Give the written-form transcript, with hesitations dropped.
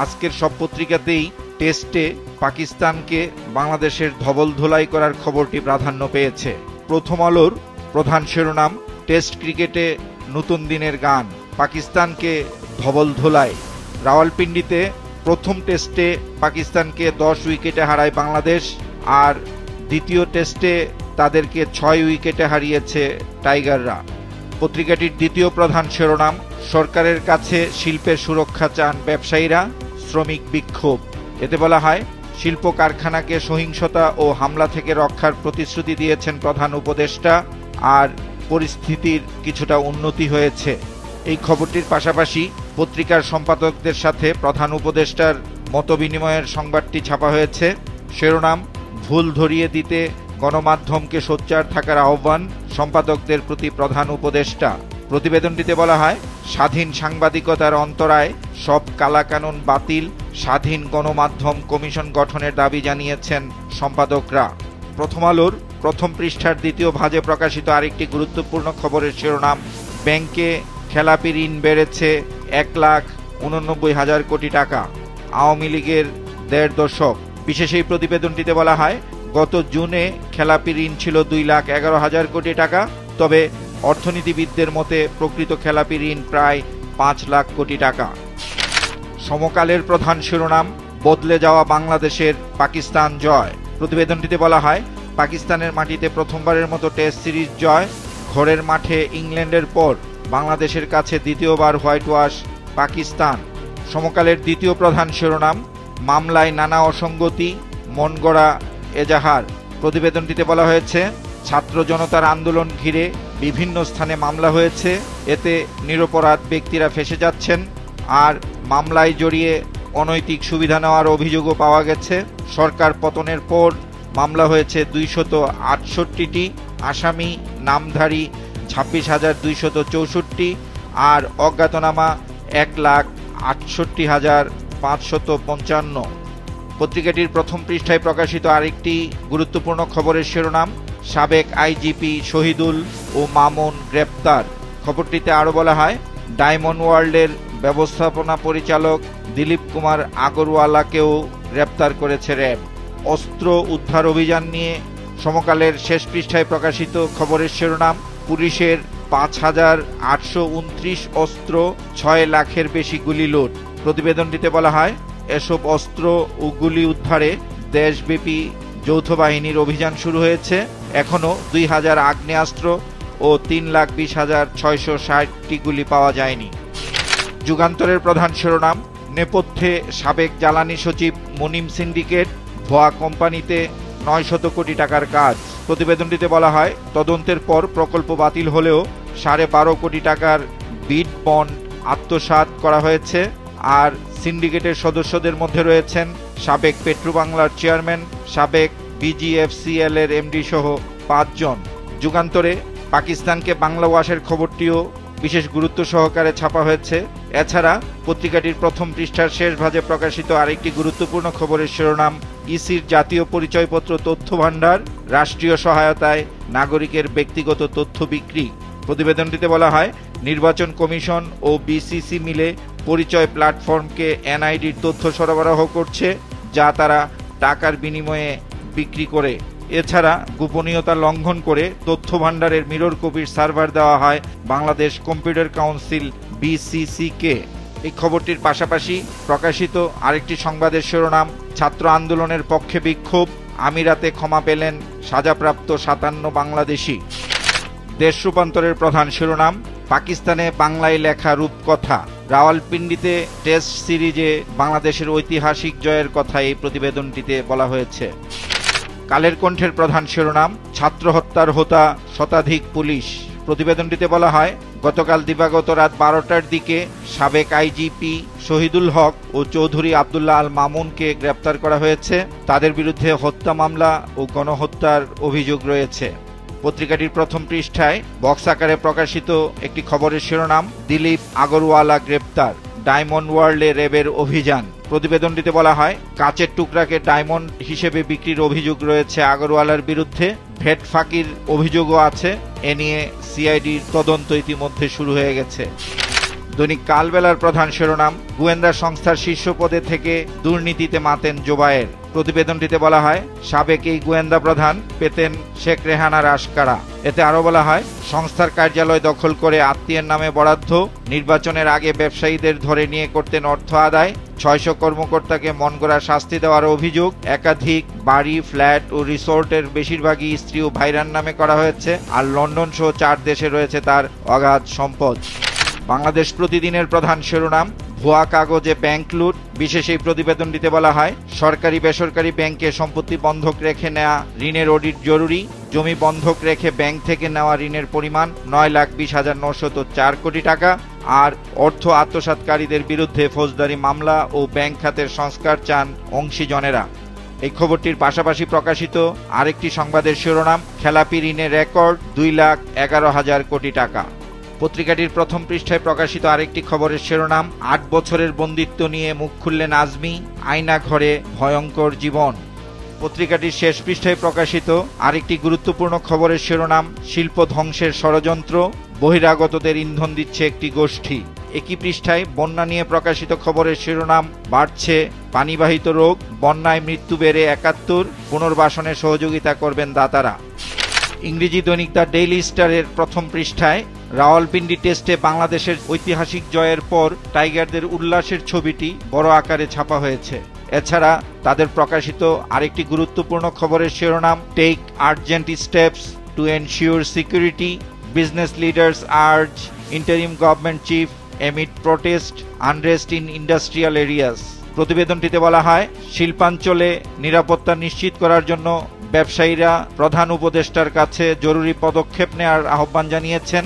আজকের সব পত্রিকাতেই টেস্টে পাকিস্তানকে বাংলাদেশের ধবল ধোলাই করার খবরটি প্রাধান্য পেয়েছে। প্রথম আলোর প্রধান শিরোনাম, টেস্ট ক্রিকেটে নতুন দিনের গান, পাকিস্তানকে ধবল ধোলাই। রাওয়ালপিন্ডিতে প্রথম টেস্টে পাকিস্তানকে 10 উইকেটে হারায় বাংলাদেশ, আর দ্বিতীয় টেস্টে তাদেরকে 6 উইকেটে হারিয়েছে টাইগাররা। পত্রিকাটির দ্বিতীয় প্রধান শিরোনাম, সরকারের কাছে শিল্পের সুরক্ষা চান ব্যবসায়ীরা, শ্রমিক বিক্ষোভ। এতে বলা হয়, শিল্প কারখানাকে সহিংসতা ও হামলা থেকে রক্ষার প্রতিশ্রুতি দিয়েছেন প্রধান উপদেষ্টা, আর পরিস্থিতির কিছুটা উন্নতি হয়েছে। এই খবরটির পাশাপাশি পত্রিকার সম্পাদকদের সাথে প্রধান উপদেষ্টার মতবিনিময়ের সংবাদটি ছাপা হয়েছে। শিরোনাম, ভুল ধরিয়ে দিতে গণমাধ্যমকে সোচ্চার থাকার আহ্বান সম্পাদকদের প্রতি প্রধান উপদেষ্টা। প্রতিবেদনটিতে বলা হয়, স্বাধীন সাংবাদিকতার অন্তরায়, সব কালাকানুন বাতিল, স্বাধীন গণমাধ্যম কমিশন গঠনের দাবি জানিয়েছেন সম্পাদকরা। প্রথম আলোর প্রথম পৃষ্ঠার দ্বিতীয় ভাজে প্রকাশিত আরেকটি গুরুত্বপূর্ণ খবরের শিরোনাম, ব্যাংকে খেলাপি ঋণ বেড়েছে 1,89,000 কোটি টাকা, আওয়ামী লীগের 1.5 দশক। বিশেষ এই প্রতিবেদনটিতে বলা হয়, গত জুনে খেলাপি ঋণ ছিল 2,11,000 কোটি টাকা, তবে অর্থনীতিবিদদের মতে প্রকৃত খেলাপি ঋণ প্রায় 5 লাখ কোটি টাকা। সমকালের প্রধান শিরোনাম, বদলে যাওয়া বাংলাদেশের পাকিস্তান জয়। প্রতিবেদনটিতে বলা হয়, পাকিস্তানের মাটিতে প্রথমবারের মতো টেস্ট সিরিজ জয়, ঘরের মাঠে ইংল্যান্ডের পর বাংলাদেশের কাছে দ্বিতীয়বার হোয়াইট ওয়াশ পাকিস্তান। সমকালের দ্বিতীয় প্রধান শিরোনাম, মামলায় নানা অসঙ্গতি, মন গড়া এজাহার। প্রতিবেদনটিতে বলা হয়েছে, ছাত্র জনতার আন্দোলন ঘিরে বিভিন্ন স্থানে মামলা হয়েছে, এতে নিরপরাধ ব্যক্তিরা ফেঁসে যাচ্ছেন, আর মামলায় জড়িয়ে অনৈতিক সুবিধা নেওয়ার অভিযোগও পাওয়া গেছে। সরকার পতনের পর মামলা হয়েছে 268টি, আসামি নামধারী 26,264, আর অজ্ঞাতনামা 1,68,555। পত্রিকাটির প্রথম পৃষ্ঠায় প্রকাশিত আরেকটি গুরুত্বপূর্ণ খবরের শিরোনাম, সাবেক আইজিপি শহীদুল ও মামুন গ্রেপ্তার। খবরটিতে আরও বলা হয়, ডায়মন্ড ওয়ার্ল্ডের ব্যবস্থাপনা পরিচালক দিলীপ কুমার আগরওয়ালাকেও গ্রেপ্তার করেছে র্যাব। অস্ত্র উদ্ধার অভিযান নিয়ে সমকালের শেষ পৃষ্ঠায় প্রকাশিত খবরের শিরোনাম, পুলিশের 5,829 অস্ত্র, 6 লাখের বেশি গুলি লুট। প্রতিবেদনটিতে বলা হয়, এসব অস্ত্র ও গুলি উদ্ধারে দেশব্যাপী যৌথ বাহিনীর অভিযান শুরু হয়েছে। এখনও 2,000 আগ্নেয়াস্ত্র ও 3,20,660টি গুলি পাওয়া যায়নি। যুগান্তরের প্রধান শিরোনাম, নেপথ্যে সাবেক জ্বালানি সচিব মুনিম সিন্ডিকেট, ভুয়া কোম্পানিতে 900 কোটি টাকার কাজ। প্রতিবেদনটিতে বলা হয়, তদন্তের পর প্রকল্প বাতিল হলেও 12.5 কোটি টাকার বিড বন্ড আত্মসাৎ করা হয়েছে, আর সিন্ডিকেটের সদস্যদের মধ্যে রয়েছেন সাবেক পেট্রোবাংলার চেয়ারম্যান, সাবেক বিজিএফসিএল এর এমডি সহ 5 জন। যুগান্তরে পাকিস্তানকে বাংলা ওয়াশের খবরটিও বিশেষ গুরুত্ব সহকারে ছাপা হয়েছে। এছাড়া পত্রিকাটির প্রথম পৃষ্ঠার শেষ ভাজে প্রকাশিত আরেকটি গুরুত্বপূর্ণ খবরের শিরোনাম, ইসির জাতীয় পরিচয়পত্র তথ্য ভাণ্ডার, রাষ্ট্রীয় সহায়তায় নাগরিকের ব্যক্তিগত তথ্য বিক্রি। প্রতিবেদনটিতে বলা হয়, নির্বাচন কমিশন ও বিসিসি মিলে পরিচয় প্ল্যাটফর্মকে এনআইডির তথ্য সরবরাহ করছে, যা তারা টাকার বিনিময়ে বিক্রি করে। এছাড়া গোপনীয়তা লঙ্ঘন করে তথ্য ভাণ্ডারের মিরর কপির সার্ভার দেওয়া হয় বাংলাদেশ কম্পিউটার কাউন্সিল বিসিসি-কে। এই খবরটির পাশাপাশি প্রকাশিত আরেকটি সংবাদের শিরোনাম, ছাত্র আন্দোলনের পক্ষে বিক্ষোভ, আমিরাতে ক্ষমা পেলেন সাজাপ্রাপ্ত 57 বাংলাদেশি। দেশ রূপান্তরের প্রধান শিরোনাম, পাকিস্তানে বাংলায় লেখা রূপকথা। রাওয়ালপিন্ডিতে টেস্ট সিরিজে বাংলাদেশের ঐতিহাসিক জয়ের কথা এই প্রতিবেদনটিতে বলা হয়েছে। কালের কণ্ঠের প্রধান শিরোনাম, ছাত্র হত্যার হোতা শতাধিক পুলিশ। প্রতিবেদনটিতে বলা হয়, গতকাল দিবাগত রাত 12টার দিকে সাবেক আইজিপি শহীদুল হক ও চৌধুরী আবদুল্লাহ আল মামুনকে গ্রেপ্তার করা হয়েছে। তাদের বিরুদ্ধে হত্যা মামলা ও গণহত্যার অভিযোগ রয়েছে। পত্রিকাটির প্রথম পৃষ্ঠায় বক্স আকারে প্রকাশিত একটি খবরের শিরোনাম, দিলীপ আগরওয়ালা গ্রেপ্তার, ডায়মন্ড ওয়ার্ল্ডে র্যাবের অভিযান। প্রতিবেদনটিতে বলা হয়, কাচের টুকরাকে ডায়মন্ড হিসেবে বিক্রির অভিযোগ রয়েছে আগরওয়ালার বিরুদ্ধে, ভেট ফাঁকির অভিযোগও আছে। এ নিয়ে সিআইডির তদন্ত ইতিমধ্যে শুরু হয়ে গেছে। দৈনিক কালবেলার প্রধান শিরোনাম, গোয়েন্দা সংস্থার শীর্ষ পদে থেকে দুর্নীতিতে মাতেন জোবায়ের। প্রতিবেদনটিতে বলা হয়, সাবেক এই গোয়েন্দা প্রধান পেতেন শেখ রেহানার আশকারা। এতে আরো বলা হয়, সংস্থার কার্যালয় দখল করে আত্মীয়ের নামে বরাদ্দ, নির্বাচনের আগে ব্যবসায়ীদের ধরে নিয়ে করতেন অর্থ আদায়, ৬০০ কর্মকর্তাকে মনগড়া শাস্তি দেওয়ার অভিযোগ, একাধিক বাড়ি, ফ্ল্যাট ও রিসোর্টের বেশিরভাগই স্ত্রী ও ভাইরার নামে করা হয়েছে, আর লন্ডন সহ 4 দেশে রয়েছে তার অগাধ সম্পদ। বাংলাদেশ প্রতিদিনের প্রধান শিরোনাম, ভুয়া কাগজে ব্যাংক লুট। বিশেষ এই প্রতিবেদনটিতে বলা হয়, সরকারি বেসরকারি ব্যাংকে সম্পত্তি বন্ধক রেখে নেওয়া ঋণের অডিট জরুরি। জমি বন্ধক রেখে ব্যাংক থেকে নেওয়া ঋণের পরিমাণ ৯,২০,৯০৪ কোটি টাকা। আর অর্থ আত্মসাৎকারীদের বিরুদ্ধে ফৌজদারি মামলা ও ব্যাংক খাতের সংস্কার চান অংশীজনেরা। এই খবরটির পাশাপাশি প্রকাশিত আরেকটি সংবাদের শিরোনাম, খেলাপি ঋণের রেকর্ড 2,11,000 কোটি টাকা। পত্রিকাটির প্রথম পৃষ্ঠায় প্রকাশিত আরেকটি খবরের শিরোনাম, ৮ বছরের বন্দিত্ব নিয়ে মুখ খুললেন আজমি, আয়না ঘরে ভয়ঙ্কর জীবন। পত্রিকাটির শেষ পৃষ্ঠায় প্রকাশিত আরেকটি গুরুত্বপূর্ণ খবরের শিরোনাম, শিল্প ধ্বংসের ষড়যন্ত্র, বহিরাগতদের ইন্ধন দিচ্ছে একটি গোষ্ঠী। একই পৃষ্ঠায় বন্যা নিয়ে প্রকাশিত খবরের শিরোনাম, বাড়ছে পানিবাহিত রোগ, বন্যায় মৃত্যু বেড়ে ৭১, পুনর্বাসনে সহযোগিতা করবেন দাতারা। ইংরেজি দৈনিক দ্য ডেইলি স্টারের প্রথম পৃষ্ঠায় রাওয়ালপিন্ডি টেস্টে বাংলাদেশের ঐতিহাসিক জয়ের পর টাইগারদের উল্লাসের ছবিটি বড় আকারে ছাপা হয়েছে। এছাড়া তাদের প্রকাশিত আরেকটি গুরুত্বপূর্ণ খবরের শিরোনাম, take urgent steps to ensure security, business leaders urge interim government chief amid protest unrest in industrial areas. প্রতিবেদনটিতে বলা হয়, শিল্পাঞ্চলে নিরাপত্তা নিশ্চিত করার জন্য ব্যবসায়ীরা প্রধান উপদেষ্টার কাছে জরুরি পদক্ষেপ নেওয়ার আহ্বান জানিয়েছেন।